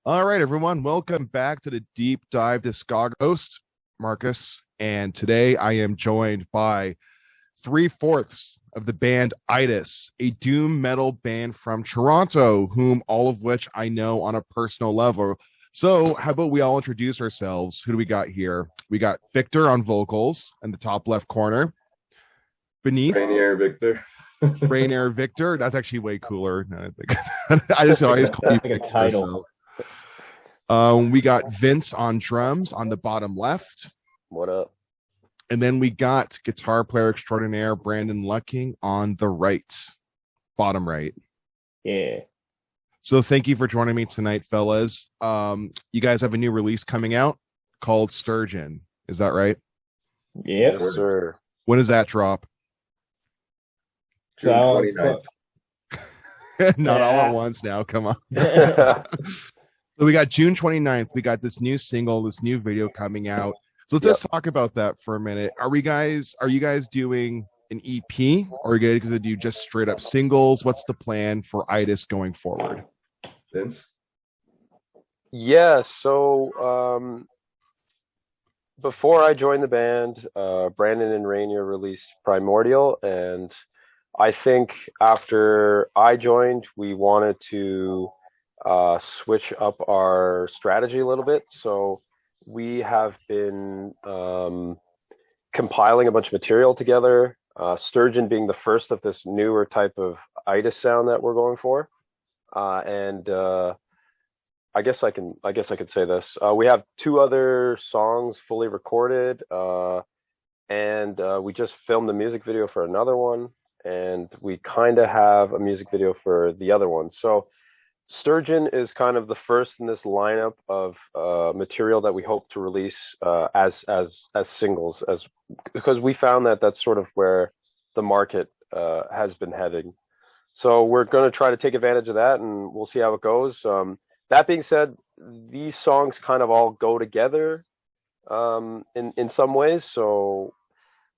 All right, everyone, welcome back to the Deep Dive Discog host, Marcus. And today I am joined by three-fourths of the band ITUS, a doom metal band from Toronto, whom all of which I know on a personal level. So, how about we all introduce ourselves? Who do we got here? We got Victor on vocals in the top left corner. Beneath, Rainier Victor. Rainier Victor. That's actually way cooler. No, I just always call you Like a Victor. title. So. We got Vince on drums on the bottom left. What up? And then we got guitar player extraordinaire Brandon Lucking on the right, bottom right. Yeah. So thank you for joining me tonight, fellas. You guys have a new release coming out called Sturgeon. Is that right? Yep. Yes, sir. When does that drop? June So, 29th. Not all Yeah. at once now. Come on. Yeah. So we got June 29th. We got this new single, this new video coming out. So let's just talk about that for a minute. Are you guys doing an EP, or are you guys going to do just straight up singles? What's the plan for ITUS going forward? Vince? Yeah, so before I joined the band, Brandon and Rainier released Primordial, and I think after I joined, we wanted to switch up our strategy a little bit. So we have been compiling a bunch of material together, Sturgeon being the first of this newer type of ITUS sound that we're going for. And I guess I could say this. We have two other songs fully recorded, and we just filmed the music video for another one, and we kind of have a music video for the other one. So Sturgeon is kind of the first in this lineup of material that we hope to release as singles, because we found that that's sort of where the market has been heading. So we're going to try to take advantage of that, and we'll see how it goes. That being said, these songs kind of all go together in some ways. So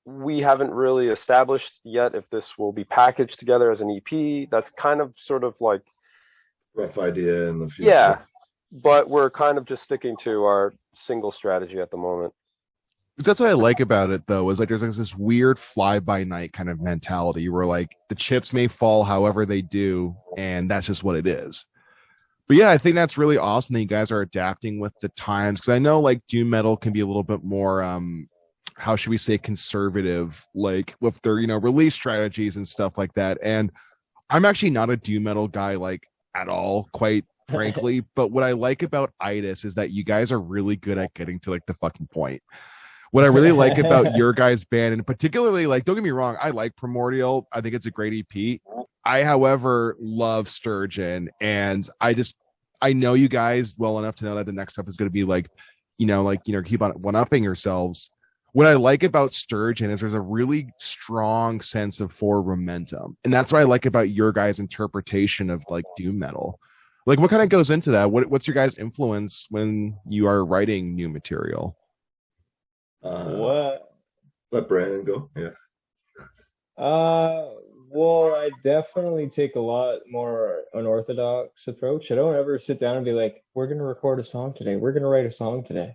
we haven't really established yet if this will be packaged together as an EP. That's kind of sort of like Rough idea in the future. yeah, but we're kind of just sticking to our single strategy at the moment. That's what I like about it, though, is like there's like this weird fly by night kind of mentality where like the chips may fall however they do, and that's just what it is. But yeah, I think that's really awesome that you guys are adapting with the times, because I know like doom metal can be a little bit more how should we say, conservative, like with their release strategies and stuff like that. And I'm actually not a doom metal guy like at all, quite frankly. But what I like about ITUS is that you guys are really good at getting to like the fucking point. What I really like about your guys' band, and particularly, like, don't get me wrong, I like Primordial. I think it's a great EP. I, however, love Sturgeon, and I know you guys well enough to know that the next stuff is going to be like, keep on one-upping yourselves. What I like about Sturgeon is there's a really strong sense of forward momentum, and that's what I like about your guys' interpretation of like doom metal. Like, what kind of goes into that? What's your guys' influence when you are writing new material? What? Let Brandon go. Yeah. Well, I definitely take a lot more unorthodox approach. I don't ever sit down and be like, we're gonna record a song today. We're gonna write a song today.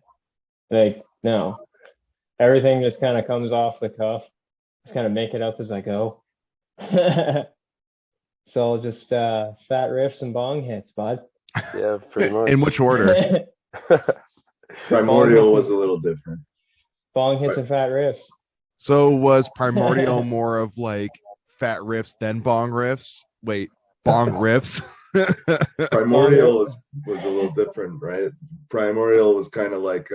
Like, no. Everything just kind of comes off the cuff. Just kind of make it up as I go. So just fat riffs and bong hits, bud. Yeah, pretty much. In which order? Primordial was a little different. Bong hits and fat riffs. So was Primordial more of like fat riffs then bong riffs? Wait, bong riffs? Primordial was a little different, right? Primordial was kind of like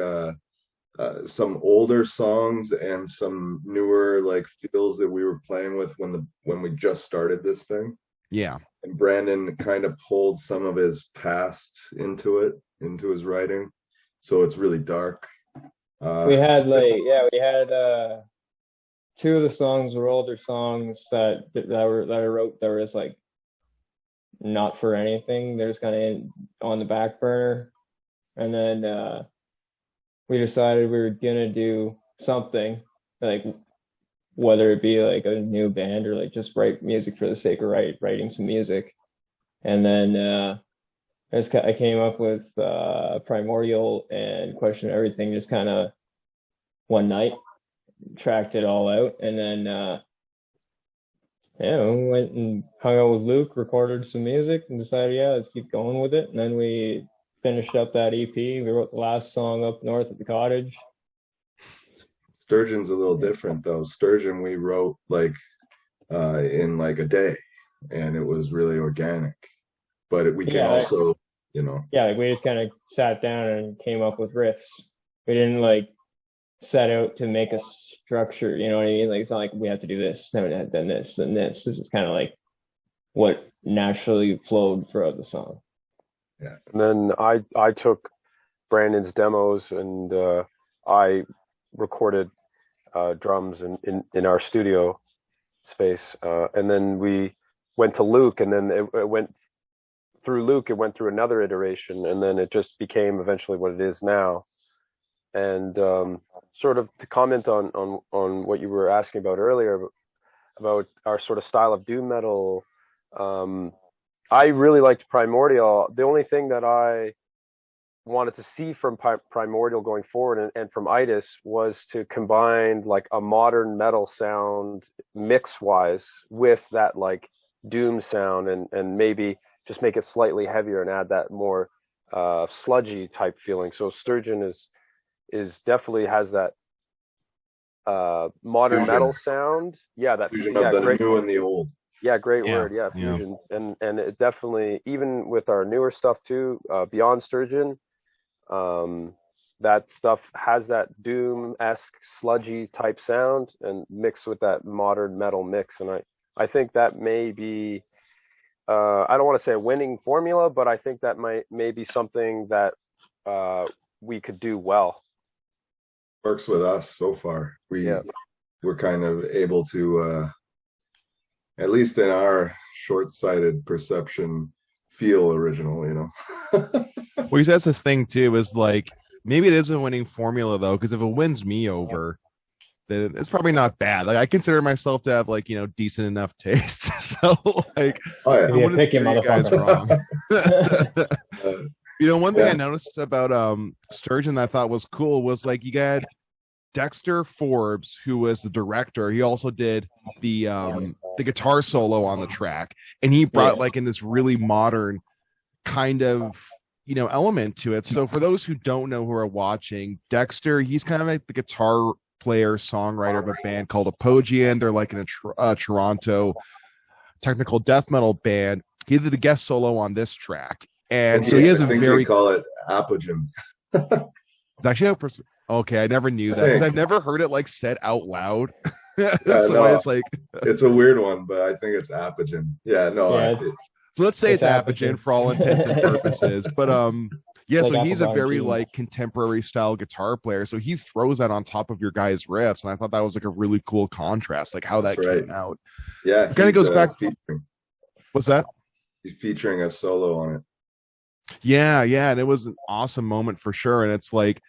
some older songs and some newer like feels that we were playing with when we just started this thing. Yeah. And Brandon kind of pulled some of his past into his writing, so it's really dark. We had two of the songs were older songs that I wrote that was like not for anything. They're just kind of on the back burner, and then we decided we were gonna do something like, whether it be like a new band or like just write music for the sake of writing some music. And then I came up with Primordial and Question Everything just kind of one night, tracked it all out, and then yeah, we went and hung out with Luke, recorded some music, and decided, yeah, let's keep going with it. And then we finished up that EP. We wrote the last song up north at the cottage. Sturgeon's a little different though. Sturgeon we wrote like in like a day, and it was really organic. But we can also, you know. Yeah, like we just kind of sat down and came up with riffs. We didn't like set out to make a structure, you know what I mean? Like it's not like we have to do this, then this, then this. This is kind of like what naturally flowed throughout the song. Yeah. And then I took Brandon's demos and I recorded drums in our studio space, and then we went to Luke, and then it went through Luke. It went through another iteration, and then it just became eventually what it is now. And sort of to comment on what you were asking about earlier about our sort of style of doom metal, I really liked Primordial. The only thing that I wanted to see from Primordial going forward and from ITUS was to combine like a modern metal sound mix wise with that like doom sound, and maybe just make it slightly heavier and add that more sludgy type feeling. So Sturgeon is definitely has that modern fusion metal sound. Yeah, that fusion of the great, new and the old. Yeah, great word. Yeah, fusion. Yeah. And it definitely, even with our newer stuff too, beyond Sturgeon, that stuff has that doom-esque sludgy type sound and mixed with that modern metal mix. And I think that may be, I don't want to say a winning formula, but I think that may be something that we could do well. Works with us so far. We're kind of able to, at least in our short-sighted perception, feel original, you know. Well, that's the thing too, is like maybe it is a winning formula though, because if it wins me over, then it's probably not bad. Like I consider myself to have like, you know, decent enough taste. So like, I wouldn't steer you guys wrong. You know, one thing I noticed about Sturgeon that I thought was cool was like you had Dexter Forbes, who was the director. He also did the guitar solo on the track, and he brought like in this really modern kind of, you know, element to it. So for those who don't know who are watching, Dexter, he's kind of like the guitar player songwriter of a band called Apogean. They're like in a Toronto technical death metal band. He did a guest solo on this track, and so he has a very call it Apogean. It's actually a person. Okay, I never knew that because I've never heard it like said out loud. So it's like it's a weird one, but I think it's Apogean. Yeah, no. Yeah. So let's say it's Apogean for all intents and purposes. But yeah, like so he's a very like contemporary style guitar player. So he throws that on top of your guys' riffs, and I thought that was like a really cool contrast, like how that came out. Yeah, it kind of goes back. What's that? He's featuring a solo on it. Yeah, and it was an awesome moment for sure. And it's like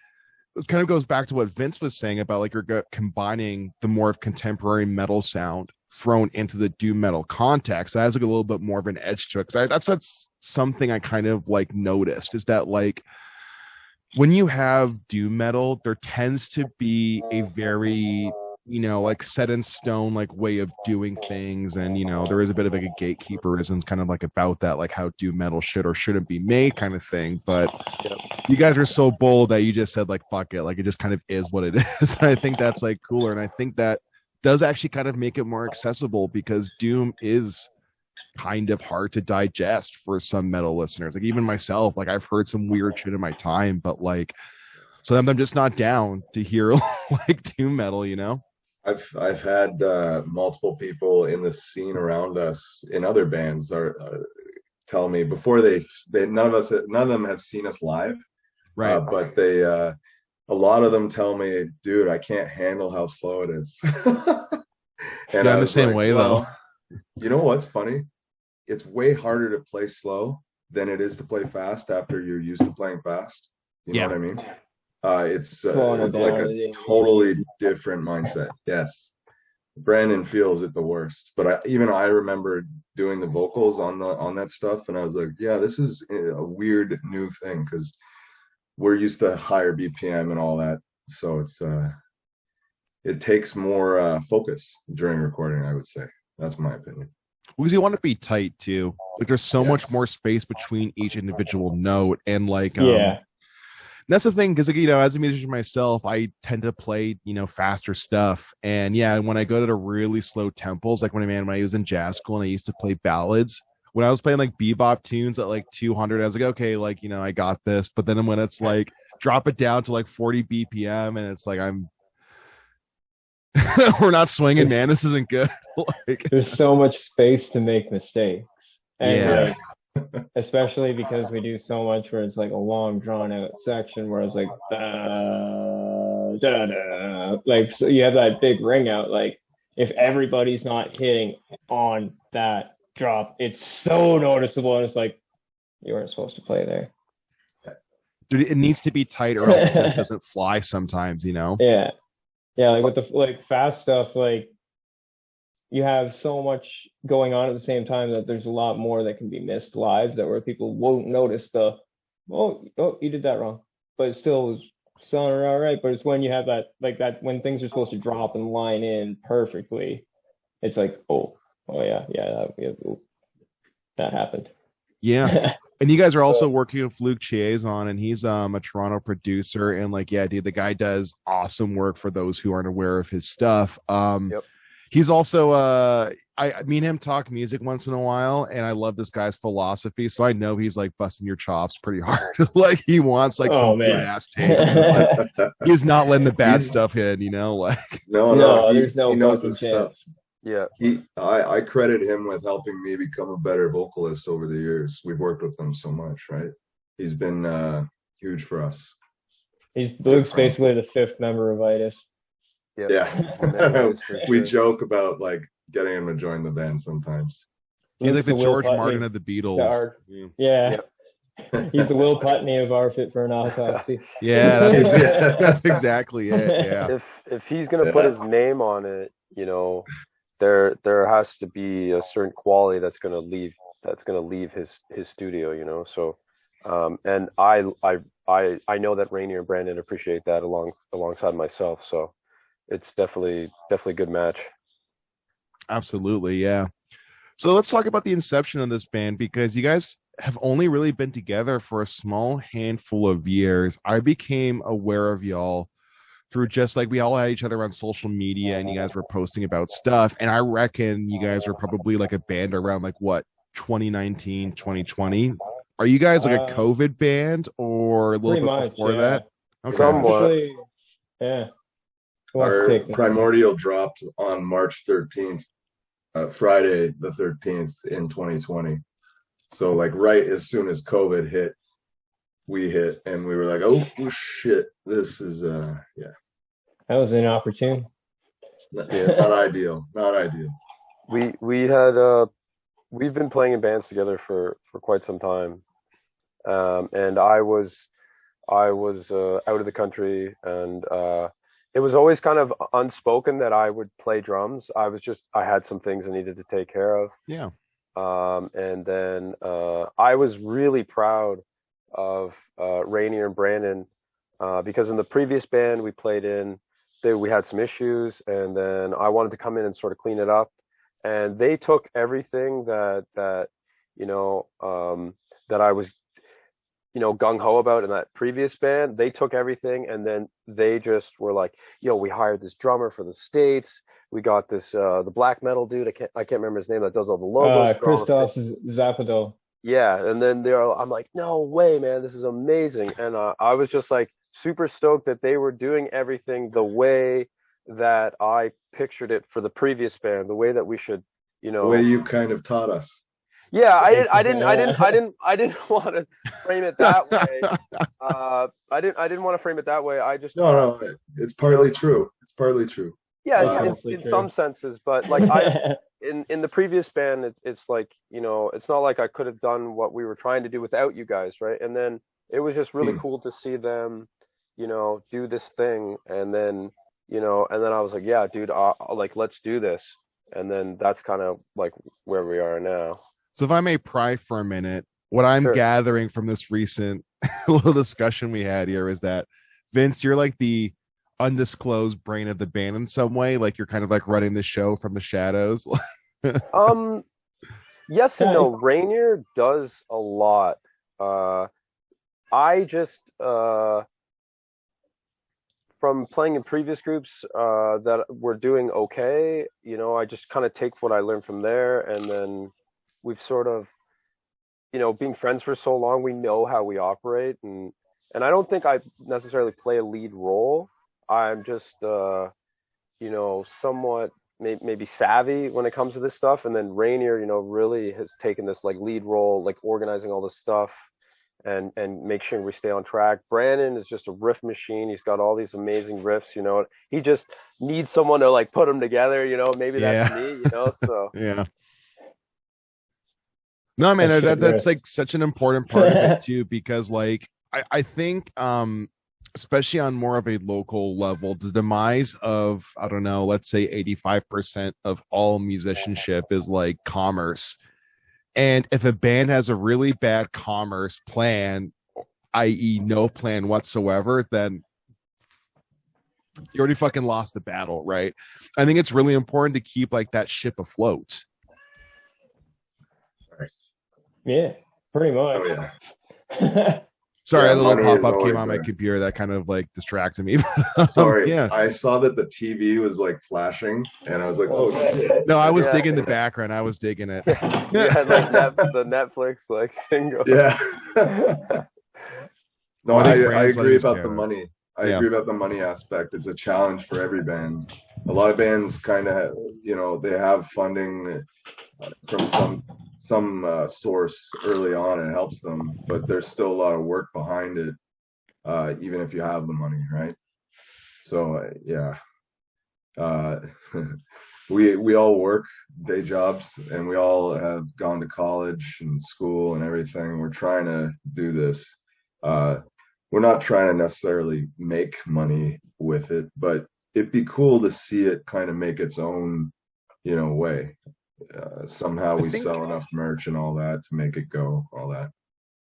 it kind of goes back to what Vince was saying about like you're combining the more of contemporary metal sound thrown into the doom metal context. That has like a little bit more of an edge to it. Because that's something I kind of like noticed is that like when you have doom metal, there tends to be a very, you know, like set in stone like way of doing things, and you know there is a bit of like a gatekeeperism kind of like about that, like how doom metal should or shouldn't be made kind of thing. But you guys are so bold that you just said like fuck it, like it just kind of is what it is. I think that's like cooler, and I think that does actually kind of make it more accessible because doom is kind of hard to digest for some metal listeners. Like even myself, like I've heard some weird shit in my time, but like so I'm just not down to hear like doom metal, you know. I've had multiple people in the scene around us in other bands tell me before they none of them have seen us live, right? But they a lot of them tell me, dude, I can't handle how slow it is. And yeah, I'm the same way though. You know what's funny? It's way harder to play slow than it is to play fast after you're used to playing fast. You know what I mean? It's like a totally different mindset. Yes. Brandon feels it the worst. But I remember doing the vocals on that stuff, and I was like, yeah, this is a weird new thing because we're used to higher BPM and all that, so it takes more focus during recording, I would say. That's my opinion. Because you want to be tight too. Like there's so much Yes. more space between each individual note, and like Yeah. that's the thing, because like, you know, as a musician myself, I tend to play, you know, faster stuff. And yeah, when I go to the really slow tempos, like when I was in jazz school and I used to play ballads, when I was playing like bebop tunes at like 200, I was like, okay, like, you know, I got this. But then when it's like drop it down to like 40 BPM and it's like we're not swinging, man, this isn't good. Like, There's so much space to make mistakes. And Yeah. like, especially because we do so much where it's like a long drawn out section where it's like like, so you have that big ring out. Like if everybody's not hitting on that drop, it's so noticeable, and it's like you weren't supposed to play there. dude, it needs to be tight or else it just doesn't fly sometimes, you know? Yeah. Like with the like fast stuff, like you have so much going on at the same time that there's a lot more that can be missed live, that where people won't notice oh, you did that wrong, but it still was sounding all right. But it's when you have that, like that, when things are supposed to drop and line in perfectly, it's like, oh yeah, that happened. Yeah. And you guys are also working with Luke Chiazon, and he's a Toronto producer. And like, yeah, dude, the guy does awesome work for those who aren't aware of his stuff. Yep. He's also I me and him talk music once in a while, and I love this guy's philosophy. So I know he's like busting your chops pretty hard. Like he wants like some good ass takes. Like, he's not letting the bad stuff in, you know, like no, there's no he knows fucking his stuff. chance. Yeah. I credit him with helping me become a better vocalist over the years. We've worked with him so much, right? He's been huge for us. Luke's basically the fifth member of ITUS. Yeah. We joke about like getting him to join the band sometimes. he's like the Will George Putney. Martin of the Beatles. Yeah. He's the Will Putney of our Fit for an Autopsy. Yeah, that's exactly it. Yeah. If he's gonna put his name on it, you know, there has to be a certain quality that's gonna leave his studio, you know. So and I know that Rainier and Brandon appreciate that alongside myself. So it's definitely a good match. Absolutely, yeah. So let's talk about the inception of this band, because you guys have only really been together for a small handful of years. I became aware of y'all through just like we all had each other on social media, and you guys were posting about stuff. And I reckon you guys were probably like a band around like what, 2019, 2020. Are you guys like a COVID band or a little bit before that? Okay. Somewhat. Yeah. Our Primordial dropped on March 13th, Friday the 13th in 2020. So like right as soon as COVID hit, we hit, and we were like, oh shit, this is yeah. That was inopportune. Not ideal. We've been playing in bands together for quite some time, and I was out of the country, and it was always kind of unspoken that I would play drums. I had some things I needed to take care of. Yeah. And then I was really proud of Rainier and Brandon because in the previous band we played in, we had some issues, and then I wanted to come in and sort of clean it up. And they took everything that you know that I was, you know, gung ho about in that previous band. They took everything, and then they just were like, "Yo, we hired this drummer for the States. We got this the black metal dude. I can't remember his name, that does all the logos. Christoph Zapado. Yeah, and then I'm like, no way, man, this is amazing. And I was just like super stoked that they were doing everything the way that I pictured it for the previous band, the way that we should, you know, the way you kind of taught us. Yeah, I didn't want to frame it that way. I didn't want to frame it that way. I just no, it's partly true. It's partly true. Yeah, in some senses, but like in the previous band, it's like, you know, it's not like I could have done what we were trying to do without you guys, right? And then it was just really cool to see them, you know, do this thing, and then you know, and then I was like, yeah, dude, like, let's do this. And then that's kind of like where we are now. So if I may pry for a minute, what I'm Sure. gathering from this recent little discussion we had here is that Vince, you're like the undisclosed brain of the band in some way. Like you're kind of like running the show from the shadows. Yes and no. Rainier does a lot. I just from playing in previous groups that were doing okay, you know, I just kind of take what I learned from there, and then we've sort of, you know, being friends for so long, we know how we operate, and I don't think I necessarily play a lead role. I'm just you know, somewhat maybe savvy when it comes to this stuff, and then Rainier, you know, really has taken this like lead role, like organizing all this stuff and make sure we stay on track. Brandon is just a riff machine. He's got all these amazing riffs, you know. He just needs someone to like put them together, you know. Maybe that's me, you know. So yeah. No, man, that's like such an important part of it too, because like I think especially on more of a local level, the demise of, I don't know, let's say 85% of all musicianship is like commerce. And if a band has a really bad commerce plan, i.e. no plan whatsoever, then you already fucking lost the battle, right? I think it's really important to keep like that ship afloat. Yeah, pretty much. Oh, yeah. Sorry, Yeah, a little money is pop-up came always on my there. computer that kind of like distracted me. Sorry, yeah. I saw that the TV was like flashing, and I was like, "Oh shit!" No, I was Yeah. digging the background. I was digging it. yeah, like the Netflix like thing going. Yeah. No, I I think brands agree like about this the go. money. I Yeah. agree about the money aspect. It's a challenge for every band. A lot of bands kind of, you know, they have funding from some source early on, and it helps them, but there's still a lot of work behind it, even if you have the money, right? So yeah, we all work day jobs, and we all have gone to college and school and everything. We're trying to do this. We're not trying to necessarily make money with it, but it'd be cool to see it kind of make its own, you know, way. Somehow we sell enough merch and all that to make it go, all that.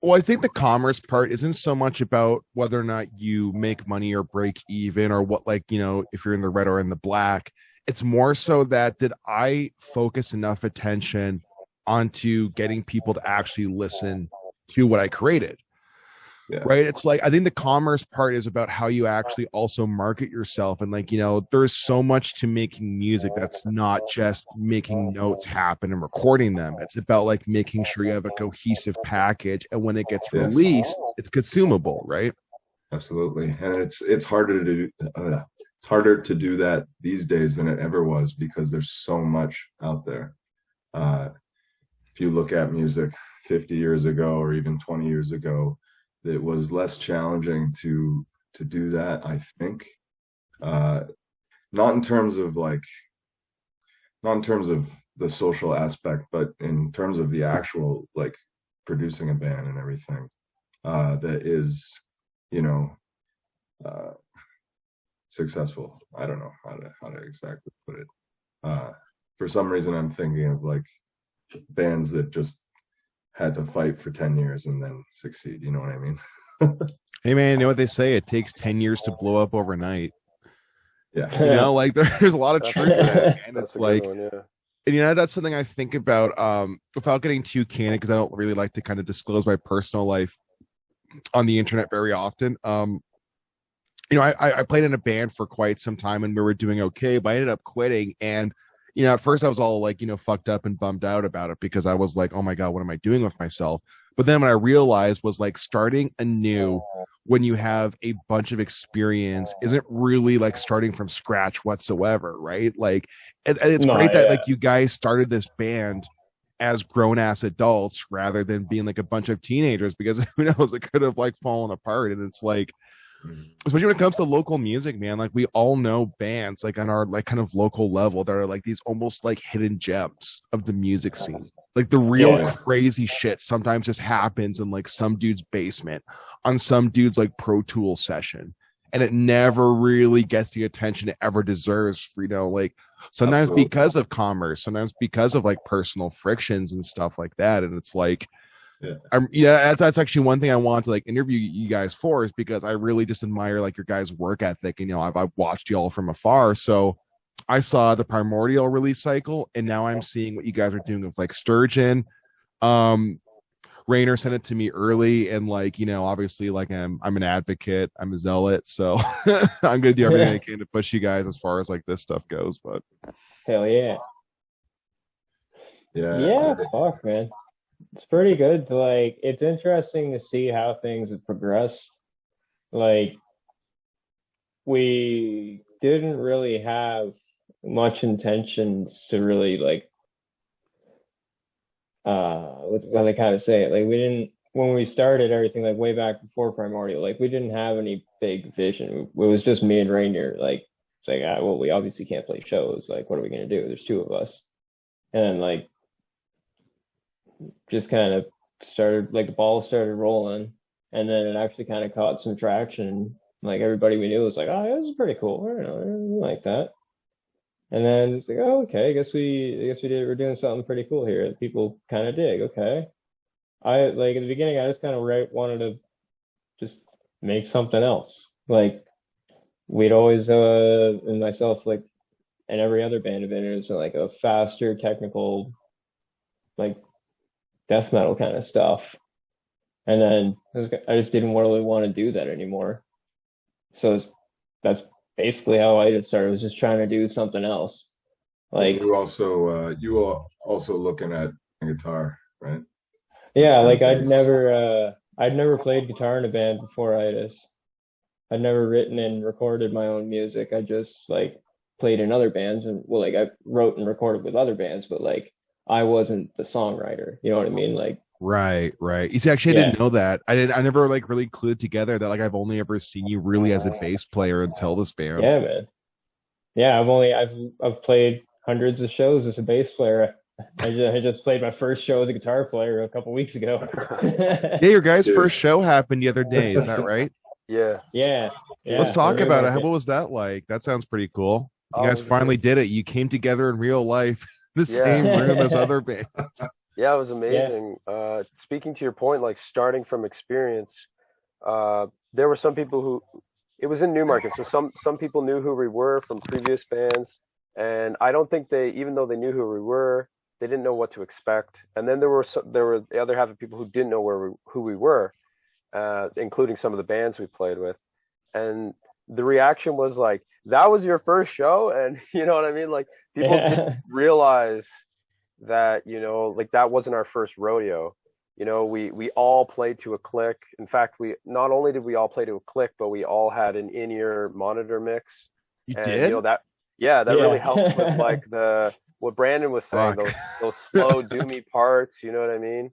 Well, I think the commerce part isn't so much about whether or not you make money or break even or what, like, you know, if you're in the red or in the black. It's more so that did I focus enough attention onto getting people to actually listen to what I created? Yeah. Right. It's like, I think the commerce part is about how you actually also market yourself. And like, you know, there's so much to making music that's not just making notes happen and recording them. It's about like making sure you have a cohesive package. And when it gets Yes. released, it's consumable, right? Absolutely. And it's harder to do. It's harder to do that these days than it ever was, because there's so much out there. If you look at music 50 years ago or even 20 years ago, it was less challenging to do that, I think. Not in terms of the social aspect, but in terms of the actual like producing a band and everything. That is, you know, successful. I don't know how to exactly put it. For some reason, I'm thinking of like bands that just had to fight for 10 years and then succeed. You know what I mean? Hey man, you know what they say? It takes 10 years to blow up overnight. Yeah. You know, like there's a lot of truth in that. And That's it's a good like, one, yeah. and you know, that's something I think about without getting too candid, because I don't really like to kind of disclose my personal life on the internet very often. You know, I played in a band for quite some time and we were doing okay, but I ended up quitting. And, you know, at first I was all like, you know, fucked up and bummed out about it, because I was like, oh my God, what am I doing with myself? But then what I realized was like starting anew when you have a bunch of experience isn't really like starting from scratch whatsoever, right? Like, it's great that like you guys started this band as grown-ass adults rather than being like a bunch of teenagers, because who knows, it could have like fallen apart. And it's like, especially when it comes to local music, man, like we all know bands like on our like kind of local level that are like these almost like hidden gems of the music scene. Like the real crazy shit sometimes just happens in like some dude's basement on some dude's like Pro Tool session. and it never really gets the attention it ever deserves. You know, like sometimes Absolutely. because of commerce, sometimes because of like personal frictions and stuff like that. And it's like, that's actually one thing I want to like interview you guys for, is because I really just admire like your guys' work ethic. And, you know, I've watched you all from afar. So I saw the Primordial release cycle, and now I'm seeing what you guys are doing with like Sturgeon. Rainer sent it to me early, and like, you know, obviously like I'm an advocate, I'm a zealot, so I'm gonna do everything I can to push you guys as far as like this stuff goes. But hell yeah. Yeah. Fuck, man, it's pretty good. Like, it's interesting to see how things have progressed. Like, we didn't really have much intentions to really like what they kind of say it. Like, we didn't, when we started everything, like way back before Primordial, like we didn't have any big vision. It was just me and Rainier. Like, it's like, well, we obviously can't play shows. Like, what are we gonna do? There's two of us. And then like just kind of started, like the ball started rolling, and then it actually kind of caught some traction. Like, everybody we knew was like, oh, this is pretty cool. I don't know, I like that. And then it's like, oh, okay, I guess we're doing something pretty cool here that people kind of dig. Okay. I like, at the beginning, I just kind of wanted to just make something else. Like, we'd always, and myself, like, and every other band of it is like a faster technical, like death metal kind of stuff. And then I just didn't really want to do that anymore. So that's basically how I just started. I was just trying to do something else. Like, you were also looking at guitar, right? yeah, like That's I'd never played guitar in a band before ITUS. I'd never written and recorded my own music. I just like played in other bands, and well, like I wrote and recorded with other bands, but like I wasn't the songwriter. You know what I mean? Like, right. You see, actually, I didn't know that. I never like really clued together that like I've only ever seen you really as a bass player until this band. Yeah, man. Yeah, I've played hundreds of shows as a bass player. I just played my first show as a guitar player a couple weeks ago. Yeah, your guys' first show happened the other day. Is that right? Yeah. Let's talk about it. What was that like? That sounds pretty cool. You guys finally did it. You came together in real life, the same room as other bands. Yeah, it was amazing. Speaking to your point, like starting from experience, there were some people who, it was in Newmarket, so some people knew who we were from previous bands, and I don't think even though they knew who we were, they didn't know what to expect. And then there were the other half of people who didn't know who we were, including some of the bands we played with, and the reaction was like, "That was your first show," and you know what I mean? Like, people didn't realize that, you know, like that wasn't our first rodeo. You know, we all played to a click. In fact, we not only did we all play to a click, but we all had an in-ear monitor mix. You and, did? You know, that really helps with like what Brandon was saying, those slow doomy parts. You know what I mean?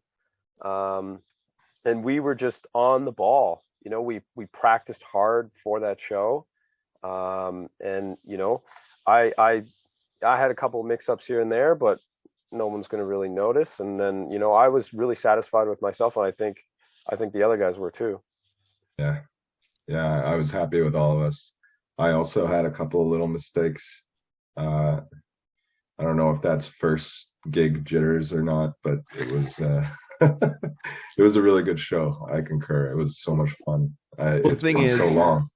And we were just on the ball. You know, we practiced hard for that show, and you know, I had a couple of mix-ups here and there, but no one's going to really notice. And then, you know, I was really satisfied with myself, and I think the other guys were too. Yeah, I was happy with all of us. I also had a couple of little mistakes. I don't know if that's first gig jitters or not, but it was it was a really good show. I concur. It was so much fun. The thing is, so long.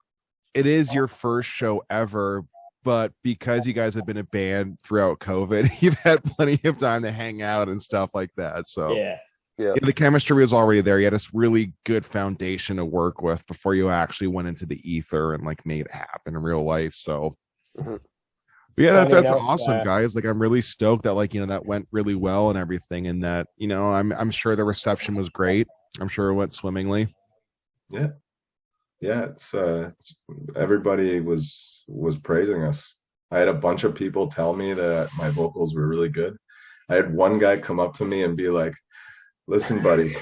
It is your first show ever, but because you guys have been a band throughout COVID, you've had plenty of time to hang out and stuff like that. So yeah, the chemistry was already there. You had this really good foundation to work with before you actually went into the ether and like made it happen in real life. So yeah, that's awesome, guys. Like, I'm really stoked that, like, you know, that went really well and everything, and that, you know, I'm sure the reception was great. I'm sure it went swimmingly. Yeah, it's everybody was praising us. I had a bunch of people tell me that my vocals were really good. I had one guy come up to me and be like, "Listen, buddy,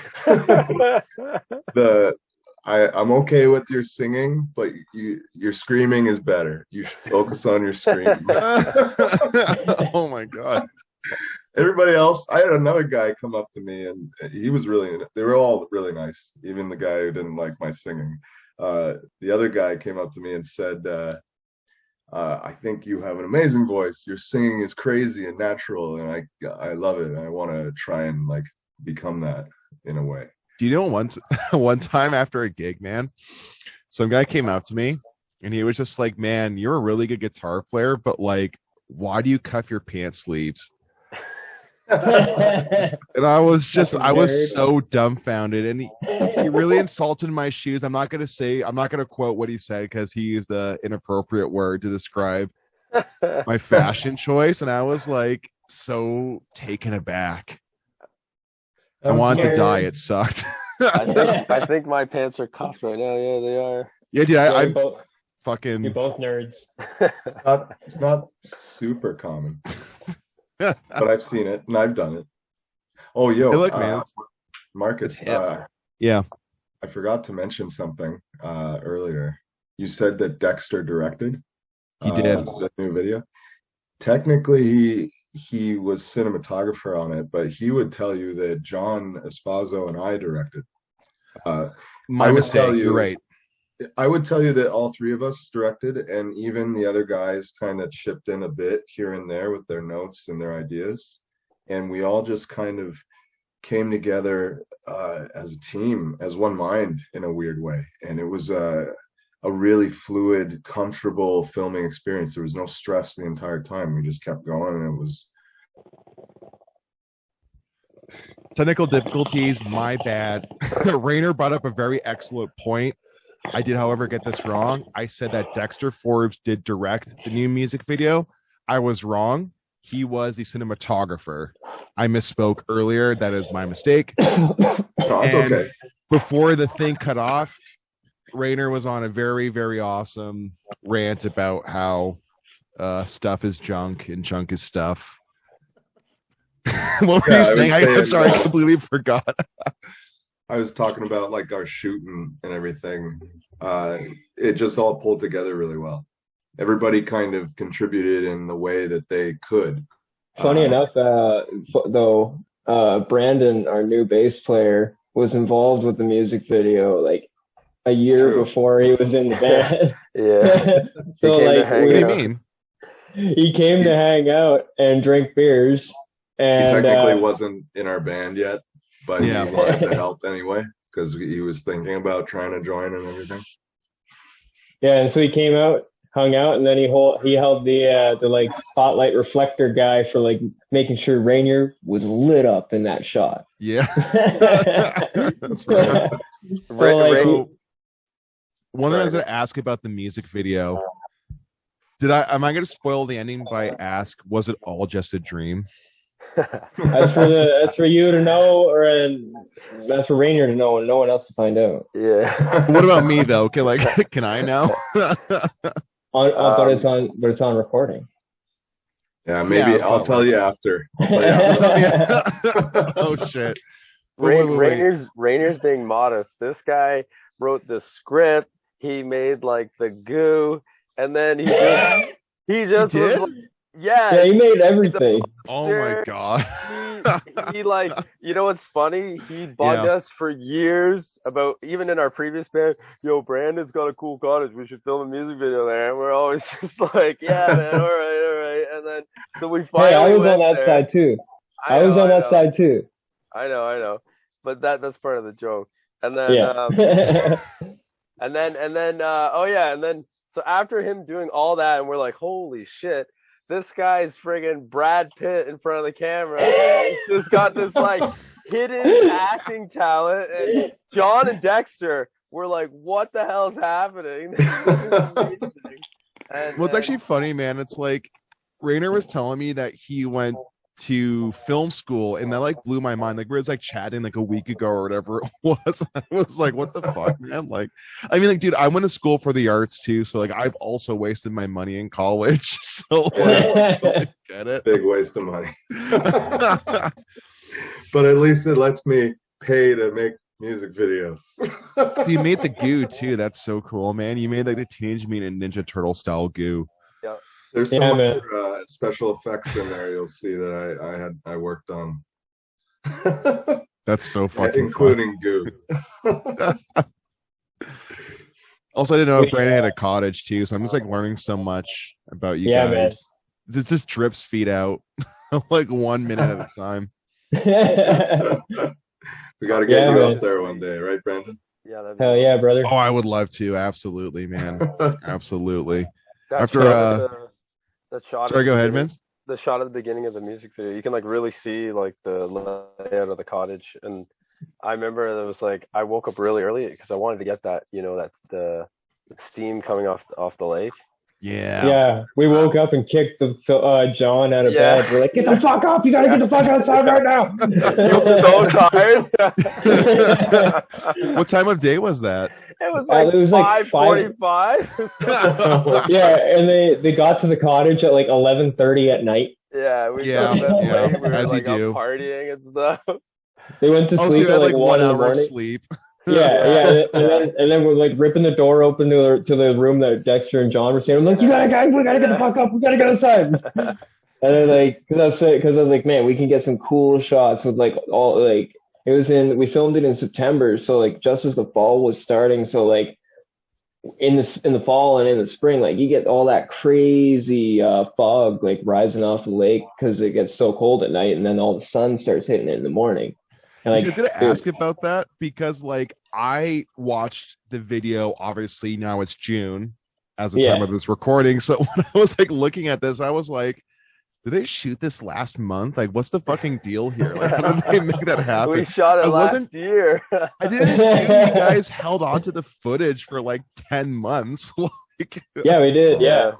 I'm okay with your singing, but your screaming is better. You should focus on your screaming." Oh my God. Everybody else, I had another guy come up to me, and they were all really nice. Even the guy who didn't like my singing. the other guy came up to me and said, I think you have an amazing voice. Your singing is crazy and natural, and I love it. And I want to try and like become that in a way. Do you know one time after a gig, man, some guy came up to me and he was just like, "Man, you're a really good guitar player, but like, why do you cuff your pants sleeves?" And I was so dumbfounded, and he really insulted my shoes. I'm not gonna quote what he said because he used an inappropriate word to describe my fashion choice, and I was like so taken aback. I wanted to die. It sucked. I think my pants are cuffed right now. Yeah, they are. Yeah, dude, I'm fucking. You're both nerds. It's not super common, but I've seen it and I've done it. Oh, yo, Hey, look, man, Marcus. Yeah, I forgot to mention something earlier. You said that Dexter directed. he did. The new video. Technically, he was cinematographer on it, but he would tell you that John Espazo and I directed. My mistake. You're right. I would tell you that all three of us directed, and even the other guys kind of chipped in a bit here and there with their notes and their ideas. And we all just kind of came together as a team, as one mind in a weird way. And it was a really fluid, comfortable filming experience. There was no stress the entire time. We just kept going, and it was Technical difficulties, my bad. Rainer brought up a very excellent point. I did, however, get this wrong. I said that Dexter Forbes did direct the new music video. I was wrong. He was the cinematographer. I misspoke earlier. That is my mistake. no, it's okay. Before the thing cut off, Rainer was on a very, very awesome rant about how stuff is junk and junk is stuff. What were you saying? I'm sorry, I completely forgot. I was talking about like our shooting and everything. It just all pulled together really well. Everybody kind of contributed in the way that they could. Funny enough, though, Brandon, our new bass player, was involved with the music video like a year before he was in the band. Yeah. So like, what do you mean? He came to hang out and drink beers. And he technically wasn't in our band yet, but Yeah. he wanted to help anyway because he was thinking about trying to join and everything. Yeah, and so he came out, hung out, and then he held the like spotlight reflector guy for like making sure Rainier was lit up in that shot. Yeah. That's right. So, like, One of the things I ask about the music video, am I going to spoil the ending by ask, was it all just a dream? That's for you to know, and that's for Rainier to know, and no one else to find out. Yeah. What about me though? Can I know? But it's on recording. Yeah, maybe Yeah, I'll tell you after. Oh shit. Rainier's being modest. This guy wrote the script. He made like the goo, and then he just was like, yeah, he made everything. Oh my god. He like, you know what's funny? He bugged us for years about, even in our previous band, yo, Brandon's got a cool cottage, we should film a music video there. And we're always just like, yeah, man, all right. And then so we finally I was on that there. side too. I was on that side too. I know. But that's part of the joke. And then and then so after him doing all that, and we're like, holy shit, this guy's friggin' Brad Pitt in front of the camera. He's just got this like hidden acting talent. And John and Dexter were like, what the hell's happening? This is amazing. Well, it's actually funny, man. It's like Rainer was telling me that he went to film school, and that like blew my mind. Like we was like chatting like a week ago or whatever it was. I was like, what the fuck, man? Like, I mean, like, dude, I went to school for the arts too, so like I've also wasted my money in college. So like, get it? Big waste of money. But at least it lets me pay to make music videos. You made the goo too. That's so cool, man. You made like the Teenage Mutant Ninja Turtle style goo. Yeah. There's some other, special effects in there you'll see that I worked on. That's so fucking including goo. Also, I didn't know We, Brandon had a cottage too, so I'm just like learning so much about you Yeah, man. guys. This just drips feed out like 1 minute at a time. We got to get Yeah, you man. up there one day, right, Brandon? Yeah, that'd be Hell yeah, brother. Oh, I would love to. Absolutely, man. Absolutely. That After shot at that shot sorry, at the go ahead, beginning- Vince. The shot at the beginning of the music video, you can like really see like the layout of the cottage. And I remember it was like I woke up really early because I wanted to get that, that the steam coming off the lake. Yeah. Yeah, we woke up and kicked the John out of Yeah. bed. We're like, get the fuck up! You gotta get the fuck outside right now. So tired. What time of day was that? It was like It was like 5:45. Yeah, and they got to the cottage at like 11:30 at night. Yeah, we Yeah, got that yeah, late. We were as you like out do. partying and stuff. They went to Oh, so sleep you had at like 1 1 in the hour of morning. sleep. Yeah, and then we're like ripping the door open to the room that Dexter and John were staying. I'm like, we gotta get the fuck up, we gotta go outside. And then like, because I was like, man, we can get some cool shots with like all like we filmed it in September, so like just as the fall was starting, so like in the fall and in the spring, like you get all that crazy fog like rising off the lake because it gets so cold at night, and then all the sun starts hitting it in the morning. And I like, was gonna ask about that because like I watched the video. Obviously now it's June as the time of this recording. So when I was like looking at this, I was like, did they shoot this last month? Like, what's the fucking deal here? Like, how did they make that happen? We shot it last year. I didn't assume you guys held on to the footage for like 10 months. Like, yeah, we did. Yeah.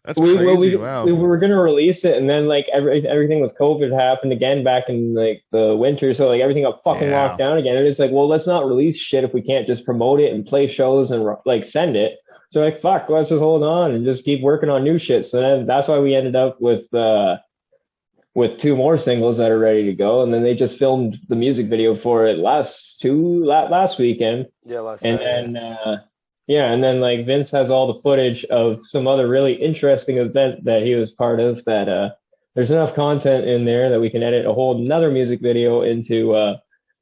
that's crazy. Wow. We were gonna release it, and then like everything with COVID happened again back in like the winter, so like everything got fucking locked down again. And it's like, well, let's not release shit if we can't just promote it and play shows and like send it. So like, fuck, let's just hold on and just keep working on new shit. So then that's why we ended up with 2 more singles that are ready to go, and then they just filmed the music video for it last weekend. Yeah, last and night. then and then like Vince has all the footage of some other really interesting event that he was part of that there's enough content in there that we can edit a whole another music video into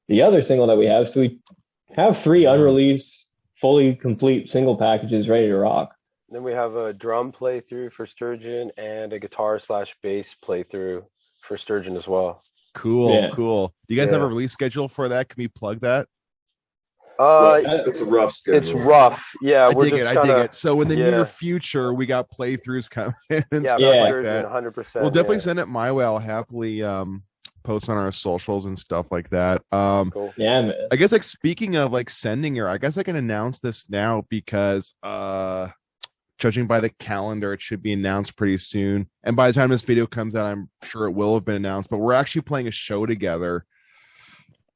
the other single that we have. So we have 3 unreleased fully complete single packages ready to rock. Then we have a drum playthrough for Sturgeon and a guitar/bass playthrough for Sturgeon as well. Cool. Do you guys have a Yeah. release schedule for that? Can we plug that? It's a rough schedule. It's rough. Yeah, I dig it. So in the near future, we got playthroughs coming and Yeah, stuff like Sturgeon, that. 100%. We'll definitely send it my way. I'll happily post on our socials and stuff like that. Cool. Yeah, man. I guess like speaking of like sending her, I guess I can announce this now because judging by the calendar, it should be announced pretty soon. And by the time this video comes out, I'm sure it will have been announced. But we're actually playing a show together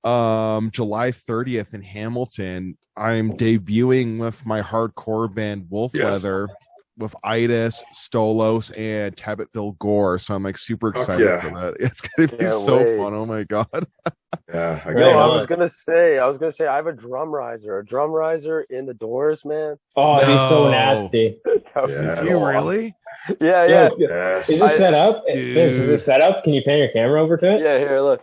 July 30th in Hamilton. I'm debuting with my hardcore band Wolf Leather with ITUS, Stolos, and Tabbitville Gore. So I'm like super excited for that. It's gonna be so fun. Oh my god. Yeah. I was gonna say I have a drum riser in the doors, man. Oh, it'd be so nasty. Do you really? Yeah. Yes. Is this set up? Dude. Vince, is this set up? Can you pan your camera over to it? Yeah, here, look.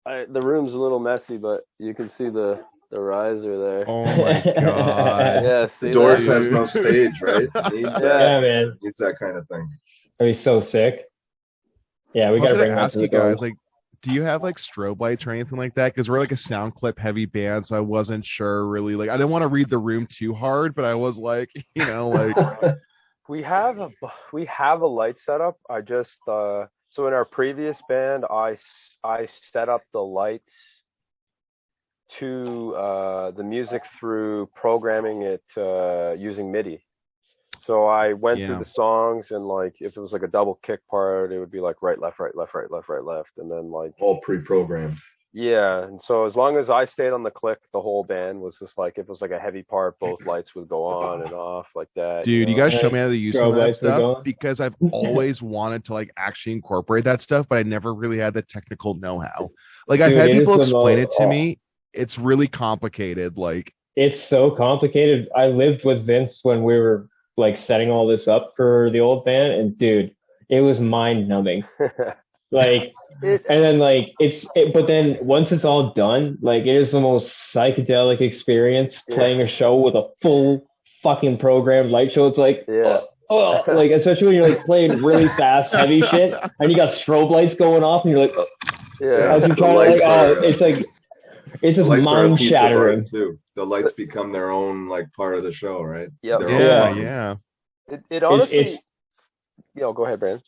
The room's a little messy, but you can see the riser there. Oh my god. Yeah, see The Doors that? has no stage, right? Yeah, man. Needs that kind of thing. That'd be so sick. Yeah, we I was gotta gonna bring that ask to you the door. guys, like, do you have like strobe lights or anything like that? Because we're like a sound clip heavy band, so I wasn't sure really. Like, I didn't want to read the room too hard, but I was like, like. We have a light setup. I just so in our previous band, I set up the lights to the music through programming it using MIDI. So I went through the songs, and like if it was like a double kick part, it would be like right, left, right, left, right, left, right, left, and then like all pre-programmed. Yeah, and so as long as I stayed on the click, the whole band was just like, if it was like a heavy part, both lights would go on and off like that. Dude, you guys show me how to use some of that lights would go stuff on. because I've always wanted to like actually incorporate that stuff, but I never really had the technical know-how. Like I've Dude, had it people is the explain mo- it to me. It's really complicated. Like It's so complicated. I lived with Vince when we were like setting all this up for the old band, and dude, it was mind numbing. Like, and then like but then once it's all done, like it is the most psychedelic experience playing a show with a fucking programmed light show. It's like, Yeah. like especially when you're like playing really fast, heavy shit, and you got strobe lights going off, and you're like, Yeah. as you try to like, it's like, it's just mind shattering too. The lights become their own like part of the show, right? Yep. Yeah. It honestly, it's go ahead, Brandon.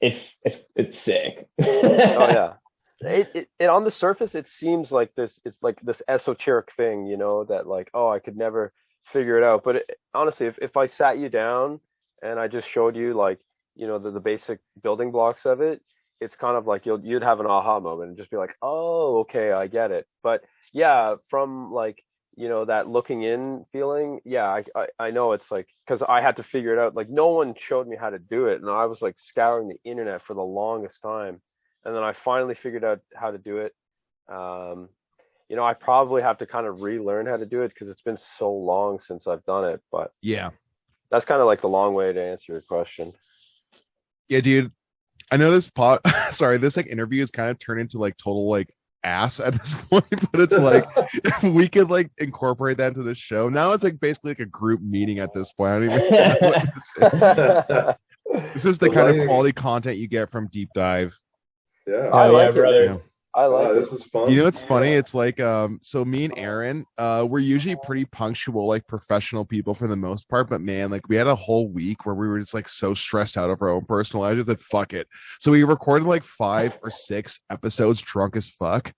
it's sick. Oh yeah. It on the surface it seems like it's like this esoteric thing, you know, that like, oh, I could never figure it out. But honestly, if I sat you down and I just showed you like, you know, the basic building blocks of it, it's kind of like you'd have an aha moment and just be like, oh, okay, I get it. But yeah, from like, you know, that looking in feeling, yeah, I know it's like, because I had to figure it out. Like no one showed me how to do it, and I was like scouring the internet for the longest time, and then I finally figured out how to do it. You know, I probably have to kind of relearn how to do it because it's been so long since I've done it. But Yeah. that's kind of like the long way to answer your question. Yeah, dude. I know this this like interview is kind of turned into like total like ass at this point, but it's like if we could like incorporate that into the show. Now it's like basically like a group meeting at this point. I don't even know what this is the kind of quality content you get from Deep Dive. Yeah. I like it, brother. man. I like This is fun. You know what's funny? It's like so me and Aaron, we're usually pretty punctual, like professional people for the most part, but man, like we had a whole week where we were just like so stressed out of our own personal lives. I just said fuck it. So we recorded like 5 or 6 episodes drunk as fuck.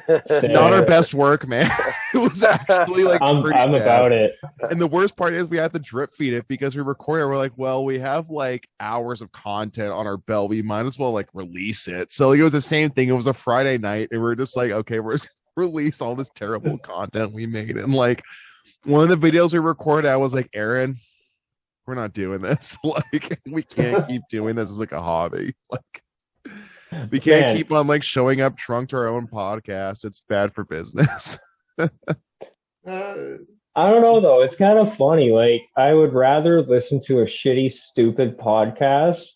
Not our best work, man. It was actually like I'm bad. about it. And the worst part is we had to drip feed it because we recorded. We're like, well, we have like hours of content on our belt. We might as well like release it. So like, it was the same thing. It was a Friday night, and we're just like, okay, we're just release all this terrible content we made. And like one of the videos we recorded, I was like, Aaron, we're not doing this. Like we can't keep doing this as like a hobby. Like we can't keep on like showing up drunk to our own podcast. It's bad for business. I don't know though. It's kind of funny. Like I would rather listen to a shitty, stupid podcast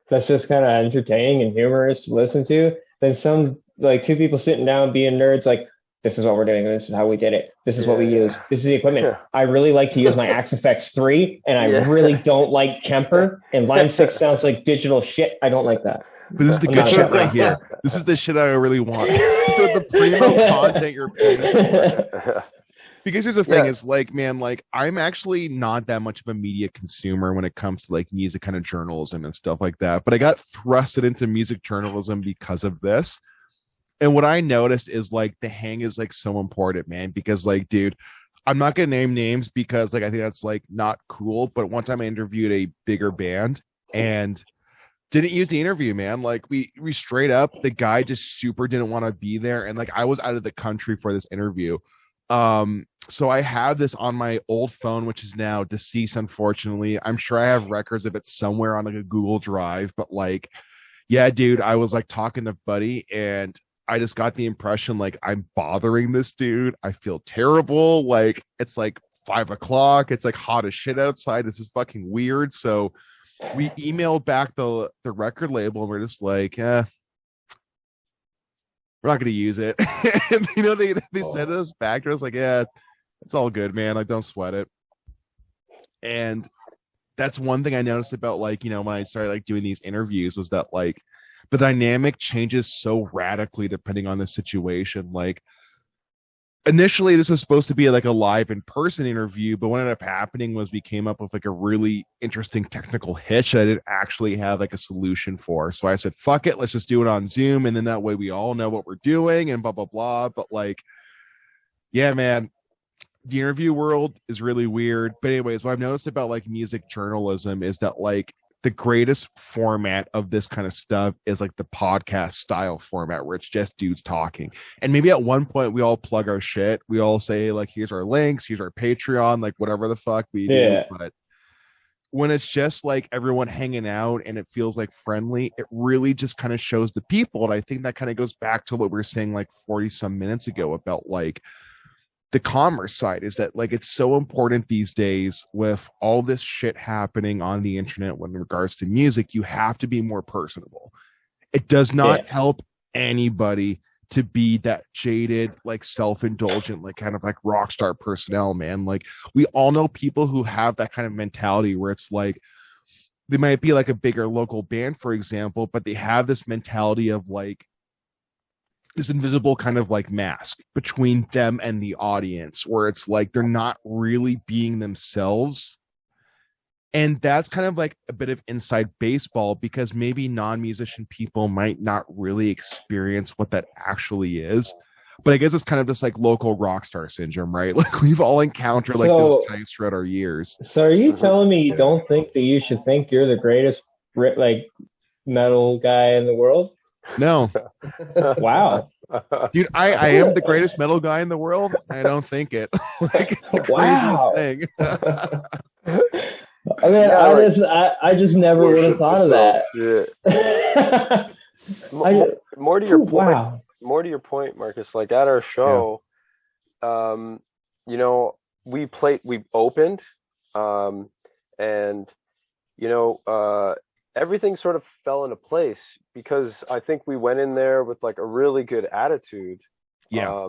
that's just kind of entertaining and humorous to listen to than some like 2 people sitting down being nerds. Like this is what we're doing. This is how we did it. This is what we use. This is the equipment. Yeah. I really like to use my Axe FX 3, and I really don't like Kemper. And Line 6 sounds like digital shit. I don't like that. But this is the good shit right here. This is the shit I really want. the premium content you're paying for. Because here's the thing is like, man, like I'm actually not that much of a media consumer when it comes to like music kind of journalism and stuff like that. But I got thrusted into music journalism because of this. And what I noticed is like the hang is like so important, man, because like, dude, I'm not going to name names because like, I think that's like not cool. But one time I interviewed a bigger band and didn't use the interview, man. Like we straight up, the guy just super didn't want to be there. And like, I was out of the country for this interview. So I have this on my old phone, which is now deceased, unfortunately. I'm sure I have records of it somewhere on like a Google Drive, but like, yeah, dude, I was like talking to Buddy and I just got the impression like I'm bothering this dude. I feel terrible. Like it's like 5 o'clock. It's like hot as shit outside. This is fucking weird. So we emailed back the record label and we're just like, we're not going to use it. And, you know, they sent us back to us like, yeah, it's all good, man. Like, don't sweat it. And that's one thing I noticed about like, you know, when I started like doing these interviews was that like the dynamic changes so radically depending on the situation. Like initially this was supposed to be like a live in-person interview, but what ended up happening was we came up with like a really interesting technical hitch that I didn't actually have like a solution for. So I said, fuck it, let's just do it on Zoom. And then that way we all know what we're doing and blah, blah, blah. But like, yeah, man, the interview world is really weird. But anyways, what I've noticed about like music journalism is that like the greatest format of this kind of stuff is like the podcast style format where it's just dudes talking. And maybe at one point we all plug our shit. We all say like, here's our links, here's our Patreon, like whatever the fuck we do. But when it's just like everyone hanging out and it feels like friendly, it really just kind of shows the people. And I think that kind of goes back to what we were saying like 40 some minutes ago about like the commerce side, is that like it's so important these days with all this shit happening on the internet when in regards to music. You have to be more personable. It does not help anybody to be that jaded, like self-indulgent, like kind of like rock star personnel, man. Like we all know people who have that kind of mentality where it's like they might be like a bigger local band, for example, but they have this mentality of like this invisible kind of like mask between them and the audience where it's like they're not really being themselves. And that's kind of like a bit of inside baseball because maybe non-musician people might not really experience what that actually is. But I guess it's kind of just like local rock star syndrome, right? Like we've all encountered like those types throughout our years. So are you telling me you don't think that you should think you're the greatest like metal guy in the world? No. Wow. Dude, I am the greatest metal guy in the world. I don't think it. Like it's the craziest thing. I mean, I just never would have thought of that. More to your point. Wow. More to your point, Marcus, like at our show, you know, we opened, and, you know, everything sort of fell into place because I think we went in there with like a really good attitude. Yeah.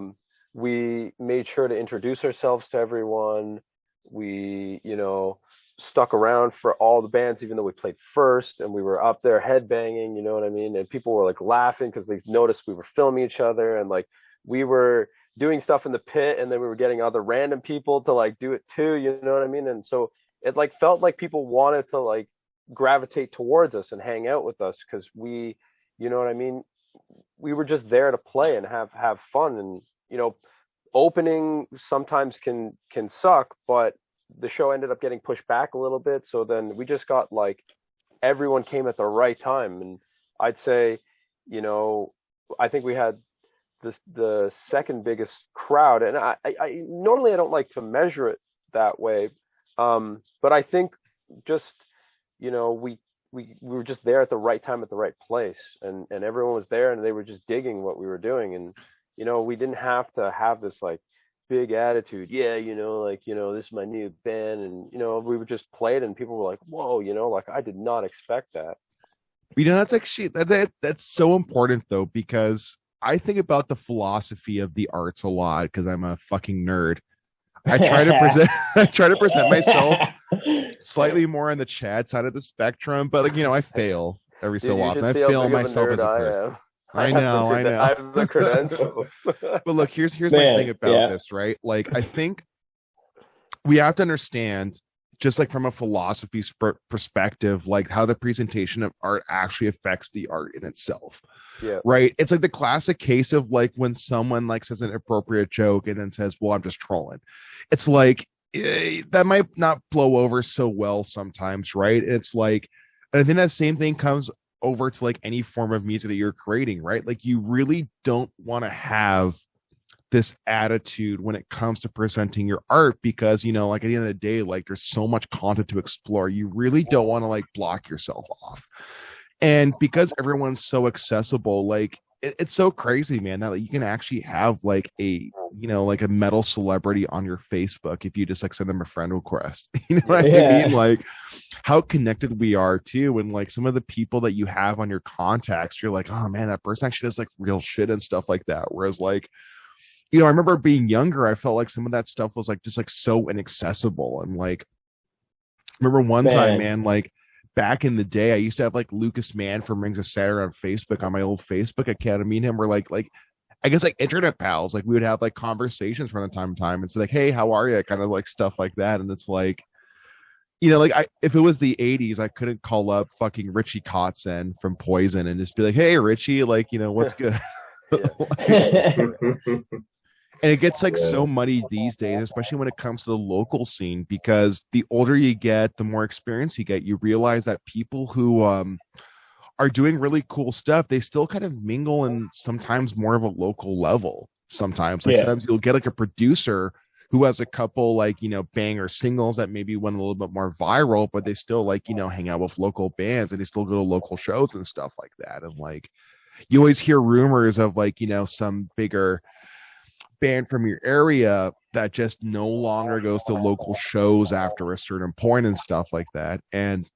We made sure to introduce ourselves to everyone. We, you know, stuck around for all the bands, even though we played first and we were up there headbanging, you know what I mean? And people were like laughing because they noticed we were filming each other and like we were doing stuff in the pit and then we were getting other random people to like do it too, you know what I mean? And so it like felt like people wanted to like gravitate towards us and hang out with us because we, you know what I mean? We were just there to play and have fun. And, you know, opening sometimes can suck, but the show ended up getting pushed back a little bit. So then we just got like, everyone came at the right time. And I'd say, you know, I think we had the second biggest crowd. And I normally I don't like to measure it that way. But I think just, you know, we were just there at the right time at the right place, and everyone was there and they were just digging what we were doing. And, you know, we didn't have to have this like big attitude. Yeah, you know, like, you know, this is my new band. And, you know, we would just play it and people were like, whoa, you know, like I did not expect that. You know, that's actually that's so important though, because I think about the philosophy of the arts a lot because I'm a fucking nerd. I try to present myself slightly more on the Chad side of the spectrum, but like, you know, I fail every so often. I fail myself as a person. I know. I have the credentials. But look, here's my thing about this, right? Like, I think we have to understand, just like from a philosophy perspective, like how the presentation of art actually affects the art in itself. Yeah. Right. It's like the classic case of like when someone like says an appropriate joke and then says, well, I'm just trolling. It's like that might not blow over so well sometimes. Right. It's like, and I think that same thing comes over to like any form of music that you're creating. Right. Like you really don't want to have this attitude when it comes to presenting your art because, you know, like at the end of the day, like there's so much content to explore. You really don't want to like block yourself off. And because everyone's so accessible, like it's so crazy, man, that like, you can actually have like a, you know, like a metal celebrity on your Facebook if you just like send them a friend request. You know what I mean? Like how connected we are too. And like some of the people that you have on your contacts, you're like, oh man, that person actually does like real shit and stuff like that. Whereas like, you know, I remember being younger, I felt like some of that stuff was like just like so inaccessible. And like, I remember one time, man, like back in the day, I used to have like Lucas Mann from Rings of Saturn on Facebook on my old Facebook account. Me and him were like I guess like internet pals. Like we would have like conversations from time to time. It's like, hey, how are you? Kind of like stuff like that. And it's like, you know, like if it was the 80s, I couldn't call up fucking Richie Kotzen from Poison and just be like, hey, Richie, like, you know, what's good? And it gets like so muddy these days, especially when it comes to the local scene, because the older you get, the more experience you get, you realize that people who are doing really cool stuff, they still kind of mingle in sometimes more of a local level. Sometimes sometimes you'll get like a producer who has a couple like, you know, banger singles that maybe went a little bit more viral, but they still like, you know, hang out with local bands and they still go to local shows and stuff like that. And like, you always hear rumors of like, you know, some bigger band from your area that just no longer goes to local shows after a certain point and stuff like that. And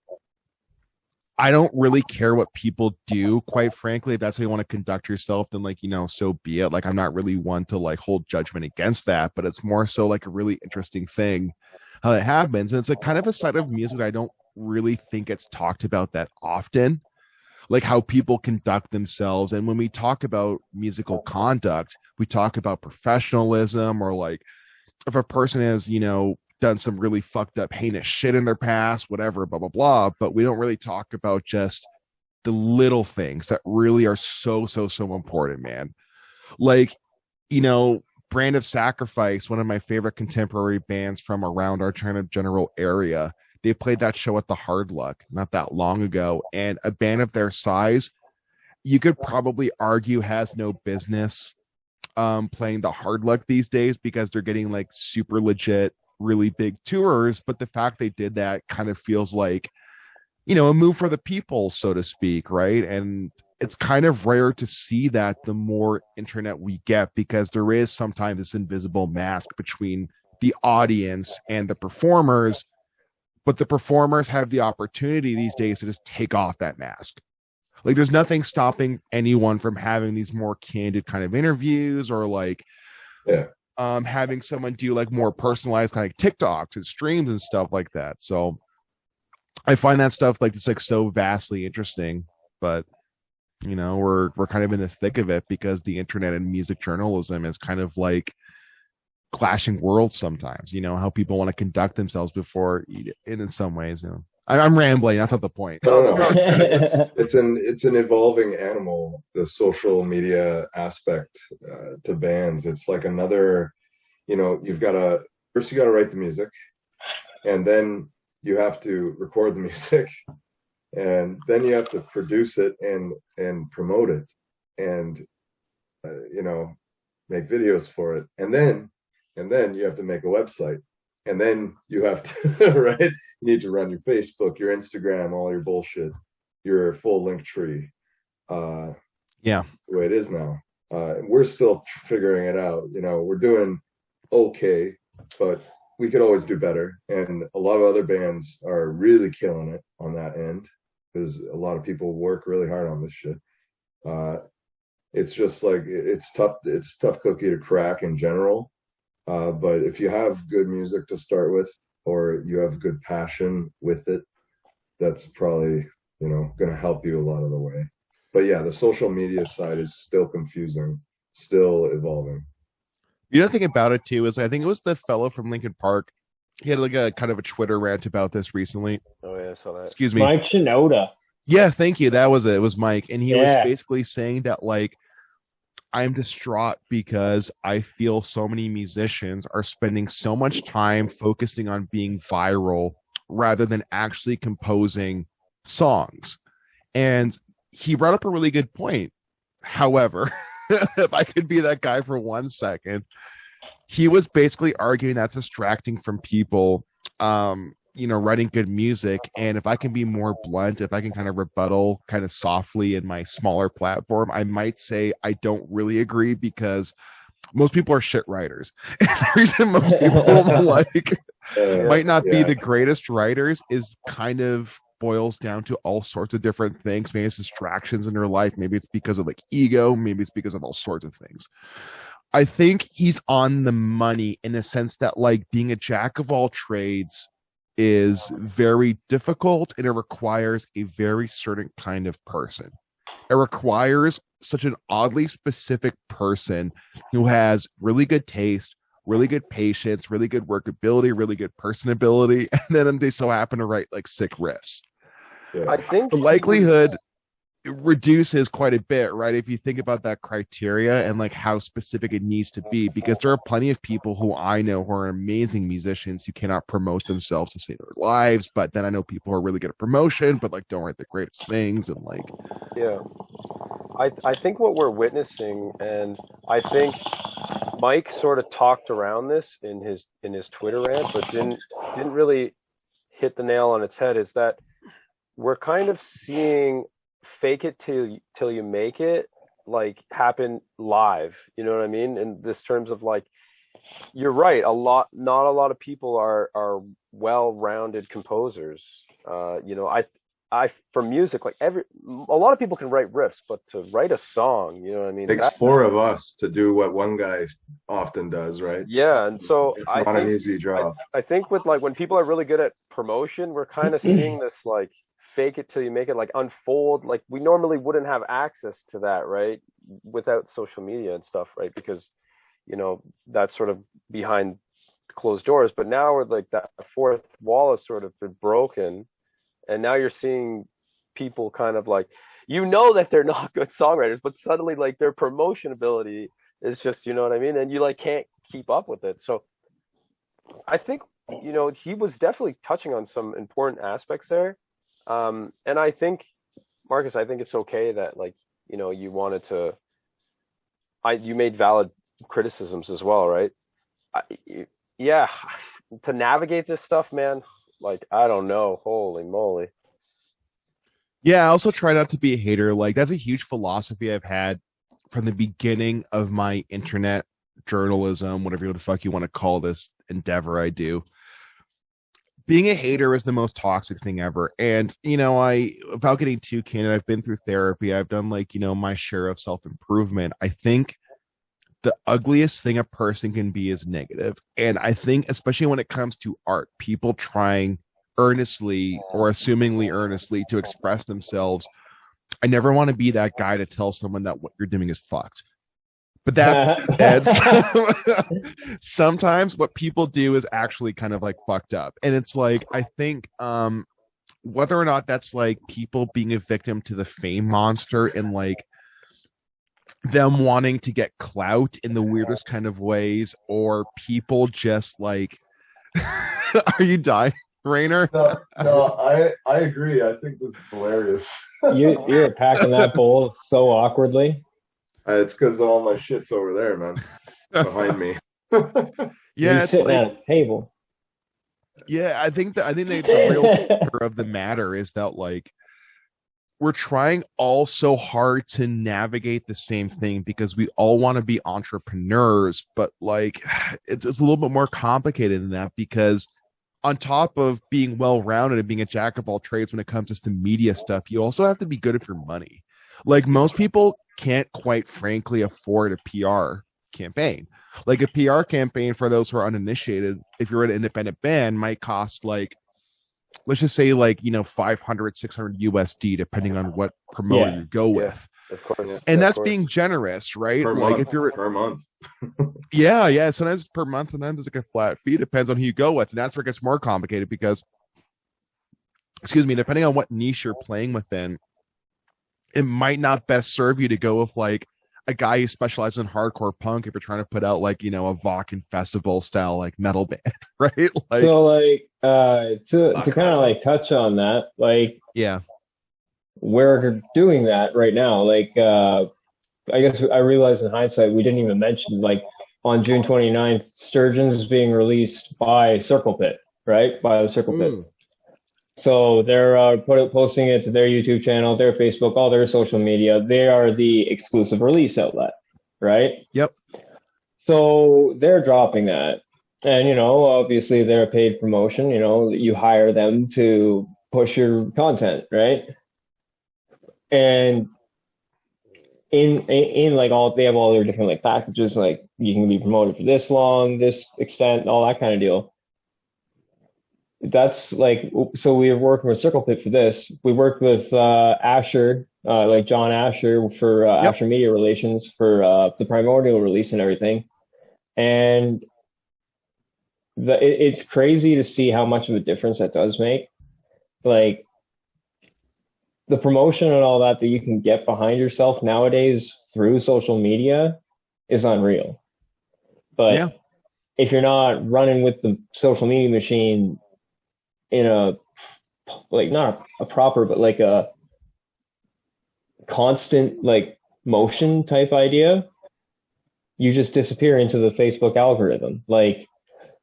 I don't really care what people do, quite frankly. If that's how you want to conduct yourself, then like, so be it. Like, I'm not really one to like hold judgment against that, but it's more so like a really interesting thing how it happens. And it's a kind of a side of music I don't really think it's talked about that often, like how people conduct themselves. And when we talk about musical conduct, we talk about professionalism, or like if a person has, done some really fucked up, heinous shit in their past, whatever, blah, blah, blah. But we don't really talk about just the little things that really are so, so, so important, man. Like, Brand of Sacrifice, one of my favorite contemporary bands from around our kind of general area, they played that show at the Hard Luck not that long ago. And a band of their size, you could probably argue, has no business playing the Hard Luck these days, because they're getting like super legit, really big tours. But the fact they did that kind of feels like, a move for the people, so to speak, right? And it's kind of rare to see that the more internet we get, because there is sometimes this invisible mask between the audience and the performers. But the performers have the opportunity these days to just take off that mask. Like, there's nothing stopping anyone from having these more candid kind of interviews, or like having someone do like more personalized kind of TikToks and streams and stuff like that. So I find that stuff like just like so vastly interesting. But we're kind of in the thick of it, because the internet and music journalism is kind of like clashing worlds sometimes. How people want to conduct themselves before, in some ways. I'm rambling. That's not the point. No. It's an evolving animal, the social media aspect to bands. It's like another, you've got to first you got to write the music, and then you have to record the music, and then you have to produce it and promote it, and make videos for it, and then you have to make a website. And then you have to, right? You need to run your Facebook, your Instagram, all your bullshit, your full link tree. Yeah. The way it is now. We're still figuring it out. We're doing okay, but we could always do better. And a lot of other bands are really killing it on that end, because a lot of people work really hard on this shit. It's just like, it's tough cookie to crack in general. But if you have good music to start with, or you have good passion with it, that's probably, going to help you a lot of the way. But yeah, the social media side is still confusing, still evolving. The other thing about it too is, I think it was the fellow from Linkin Park. He had like a kind of a Twitter rant about this recently. Oh yeah, I saw that. Excuse me. Mike Shinoda. Yeah, thank you. That was it. It was Mike. And he was basically saying that like, I'm distraught because I feel so many musicians are spending so much time focusing on being viral rather than actually composing songs. And he brought up a really good point. However, if I could be that guy for 1 second, he was basically arguing that's distracting from people, writing good music. And if I can be more blunt, if I can kind of rebuttal kind of softly in my smaller platform, I might say I don't really agree, because most people are shit writers. And the reason most people might not be the greatest writers is kind of boils down to all sorts of different things. Maybe it's distractions in their life. Maybe it's because of like ego. Maybe it's because of all sorts of things. I think he's on the money in the sense that like being a jack of all trades is very difficult, and it requires a very certain kind of person. It requires such an oddly specific person who has really good taste, really good patience, really good workability, really good personability, and then they so happen to write like sick riffs. Yeah. I think The likelihood reduces quite a bit, right? If you think about that criteria and like how specific it needs to be, because there are plenty of people who I know who are amazing musicians who cannot promote themselves to save their lives. But then I know people who are really good at promotion, but like don't write the greatest things. And like, yeah, I think what we're witnessing, and I think Mike sort of talked around this in his Twitter rant, but didn't really hit the nail on its head, is that we're kind of seeing fake it till you make it like happen live. You know what I mean? In this terms of like, you're right, not a lot of people are well-rounded composers. I for music, like a lot of people can write riffs, but to write a song, you know what I mean? It takes four of us to do what one guy often does, right? Yeah, and so it's not an easy job. I think with like when people are really good at promotion, we're kind of seeing this like fake it till you make it, like unfold. Like we normally wouldn't have access to that, right? Without social media and stuff, right? Because you know that's sort of behind closed doors. But now we're like that fourth wall has sort of been broken. And now you're seeing people kind of like, you know, that they're not good songwriters, but suddenly like their promotion ability is just, you know what I mean? And you like can't keep up with it. So I think, you know, he was definitely touching on some important aspects there. And I think, Marcus, I think it's okay that like, you know, you wanted to, you made valid criticisms as well, right? Yeah, to navigate this stuff, man. Like, I don't know. Holy moly. Yeah, I also try not to be a hater. Like, that's a huge philosophy I've had from the beginning of my internet journalism, whatever the fuck you want to call this endeavor I do. Being a hater is the most toxic thing ever. And, you know, without getting too candid, I've been through therapy. I've done, like, you know, my share of self-improvement. I think the ugliest thing a person can be is negative. And I think, especially when it comes to art, people trying earnestly or assumingly earnestly to express themselves, I never want to be that guy to tell someone that what you're doing is fucked. But sometimes what people do is actually kind of like fucked up. And it's like, I think whether or not that's like people being a victim to the fame monster and like them wanting to get clout in the weirdest kind of ways, or people just like are you dying, Rainer? No, I agree. I think this is hilarious. You're packing that bowl so awkwardly. It's because all my shit's over there, man, behind me. Yeah, it's sitting at a table. Yeah, I think the real picture of the matter is that like we're trying all so hard to navigate the same thing because we all want to be entrepreneurs, but like it's a little bit more complicated than that, because on top of being well-rounded and being a jack of all trades when it comes to media stuff, you also have to be good with your money. Like most people can't quite frankly afford a PR campaign. Like a PR campaign, for those who are uninitiated, if you're an independent band, might cost like, let's just say like, you know, 500, 600 USD, depending on what promoter you go with. Of course. And that's being generous, right? Per like month, if you're per month. yeah. Sometimes per month, sometimes it's like a flat fee. Depends on who you go with. And that's where it gets more complicated because, depending on what niche you're playing within, it might not best serve you to go with like a guy who specializes in hardcore punk if you're trying to put out like, you know, a Vakken festival style like metal band, right? Like, so like to kind of like touch on that, like yeah, we're doing that right now. Like I guess I realized in hindsight we didn't even mention like on June 29th, Sturgeon is being released by Circle Pit, right? By the Circle Pit. So they're posting it to their YouTube channel, their Facebook, all their social media. They are the exclusive release outlet, right? Yep. So they're dropping that. And, you know, obviously they're a paid promotion. You know, you hire them to push your content, right? And in like they have all their different like packages, like you can be promoted for this long, this extent, all that kind of deal. That's like, so we were working with Circle Pit for this. We worked with Asher, like John Asher for Asher Media Relations for the Primordial release and everything. And it's crazy to see how much of a difference that does make. Like the promotion and all that you can get behind yourself nowadays through social media is unreal. But if you're not running with the social media machine in a, like not a proper, but like a constant like motion type idea, you just disappear into the Facebook algorithm. Like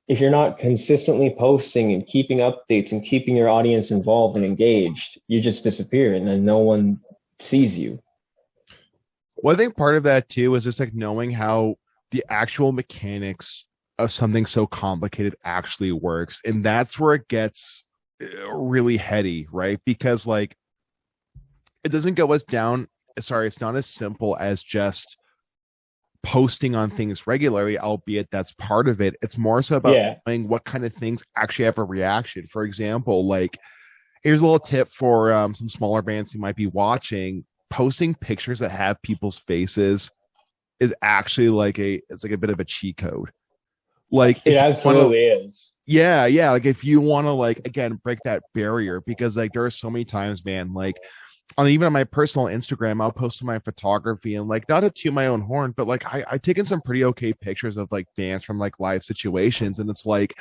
if you're not consistently posting and keeping updates and keeping your audience involved and engaged, you just disappear and then no one sees you. Well, I think part of that too is just like knowing how the actual mechanics of something so complicated actually works. And that's where it gets really heady, right? Because like it doesn't go as down. Sorry, it's not as simple as just posting on things regularly, albeit that's part of it. It's more so about knowing what kind of things actually have a reaction. For example, like here's a little tip for some smaller bands who might be watching. Posting pictures that have people's faces is actually like it's like a bit of a cheat code. Like it absolutely is. Yeah, like if you want to like again break that barrier, because like there are so many times, man, like even on my personal Instagram, I'll post my photography and like not to toot my own horn, but like I taken some pretty okay pictures of like bands from like live situations, and it's like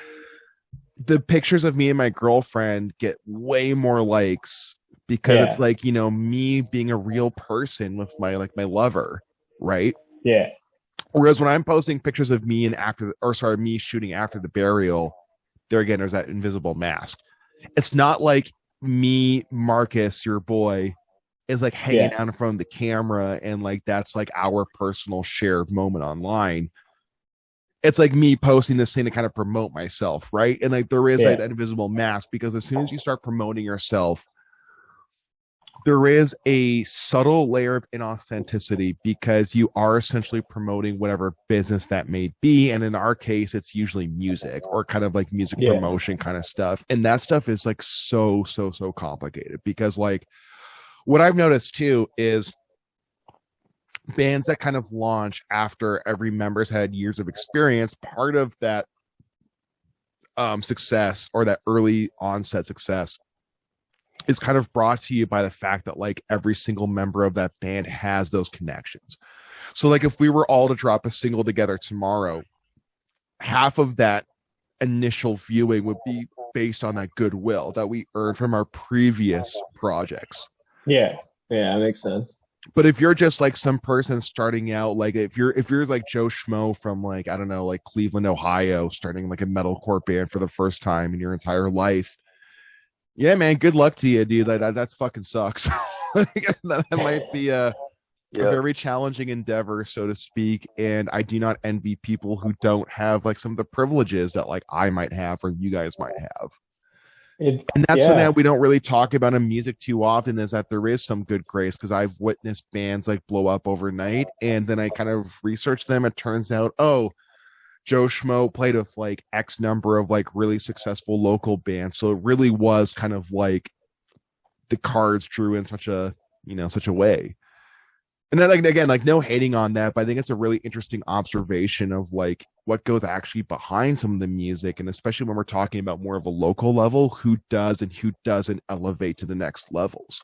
the pictures of me and my girlfriend get way more likes because it's like, you know, me being a real person with my like my lover, right? Yeah. Whereas when I'm posting pictures of me me shooting after the burial, there again, there's that invisible mask. It's not like me, Marcus, your boy, is like hanging out in front of the camera and like that's like our personal shared moment online. It's like me posting this thing to kind of promote myself, right? And like there is like that invisible mask, because as soon as you start promoting yourself, there is a subtle layer of inauthenticity because you are essentially promoting whatever business that may be. And in our case, it's usually music or kind of like music promotion kind of stuff. And that stuff is like so complicated, because like what I've noticed too is bands that kind of launch after every member's had years of experience, part of that success or that early onset success is kind of brought to you by the fact that like every single member of that band has those connections. So like if we were all to drop a single together tomorrow, half of that initial viewing would be based on that goodwill that we earned from our previous projects. Yeah, that makes sense. But if you're just like some person starting out, like if you're like Joe Schmo from like, I don't know, like Cleveland, Ohio, starting like a metalcore band for the first time in your entire life, yeah, man, good luck to you, dude. That's fucking sucks. That might be a very challenging endeavor, so to speak. And I do not envy people who don't have like some of the privileges that like I might have or you guys might have. And that's something that we don't really talk about in music too often, is that there is some good grace, because I've witnessed bands like blow up overnight, and then I kind of research them. It turns out, Joe Schmo played with like X number of like really successful local bands. So it really was kind of like the cards drew in such a way. And then like, again, like no hating on that, but I think it's a really interesting observation of like what goes actually behind some of the music. And especially when we're talking about more of a local level, who does and who doesn't elevate to the next levels.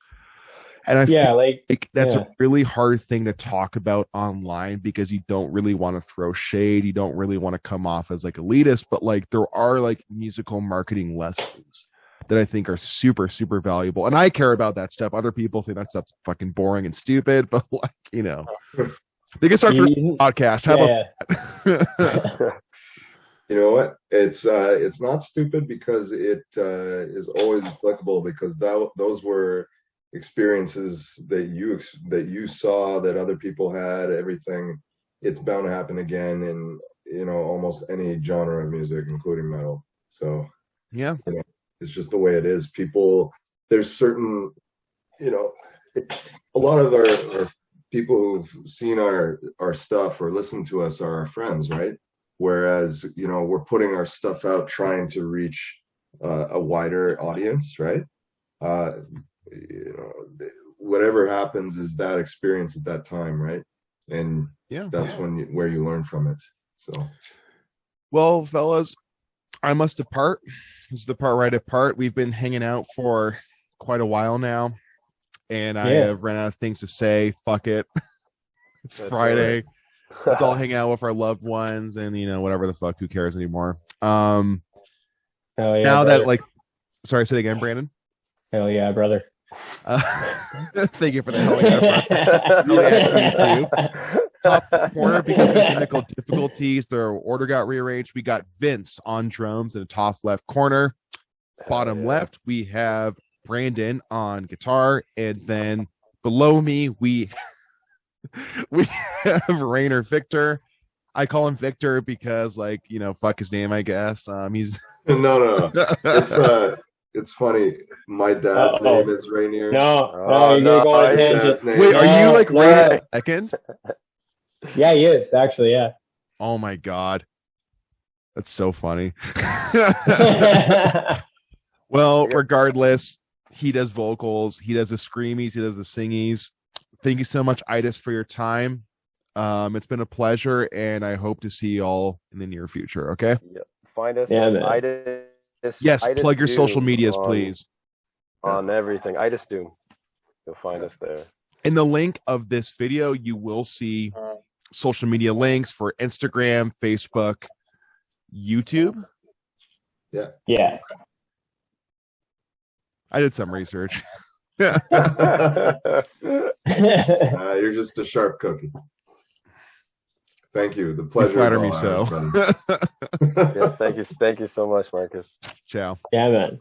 And I feel like that's a really hard thing to talk about online, because you don't really want to throw shade. You don't really want to come off as like elitist, but like there are like musical marketing lessons that I think are super valuable. And I care about that stuff. Other people think that stuff's fucking boring and stupid, but like, you know, they can start for a podcast. How about that? You know what? It's not stupid, because it is always applicable, because those were experiences that you saw, that other people had. Everything, it's bound to happen again in, you know, almost any genre of music, including metal. So you know, it's just the way it is. People, there's certain, you know, a lot of our people who've seen our stuff or listened to us are our friends, right? Whereas, you know, we're putting our stuff out trying to reach a wider audience, right? You know, whatever happens is that experience at that time, right? And that's where you learn from it. So, well, fellas, I must depart. This is the part where I depart. We've been hanging out for quite a while now, and I have ran out of things to say. Fuck it. It's Friday. Let's all hang out with our loved ones, and you know, whatever the fuck, who cares anymore? Now brother. that like, sorry, say it again, Brandon. Hell yeah, brother. Thank you for the hell yeah, top corner, because of technical difficulties, their order got rearranged. We got Vince on drums in the top left corner. Bottom left, we have Brandon on guitar, and then below me we have Rainer Victor. I call him Victor because, like, you know, fuck his name, I guess. He's no. It's funny. My dad's Uh-oh. name is Rainier. No, Oh, you're gonna go on a His tangent. dad's name. Wait, are you No, like no. Rainier second? Yeah, he is actually. Yeah. Oh my god, that's so funny. Well, regardless, he does vocals, he does the screamies, he does the singies. Thank you so much, ITUS, for your time. It's been a pleasure, and I hope to see you all in the near future. Okay. Yeah. Find us Yeah, at man. ITUS. Yes, ITUS plug your social Doom medias, on, please. On everything. ITUS Doom. You'll find us there. In the link of this video, you will see social media links for Instagram, Facebook, YouTube. Yeah. I did some research. You're just a sharp cookie. Thank you. The You pleasure. flatter is me all so. ours, buddy. Yeah, thank you so much, Marcus. Ciao. Yeah, man.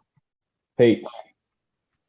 Peace.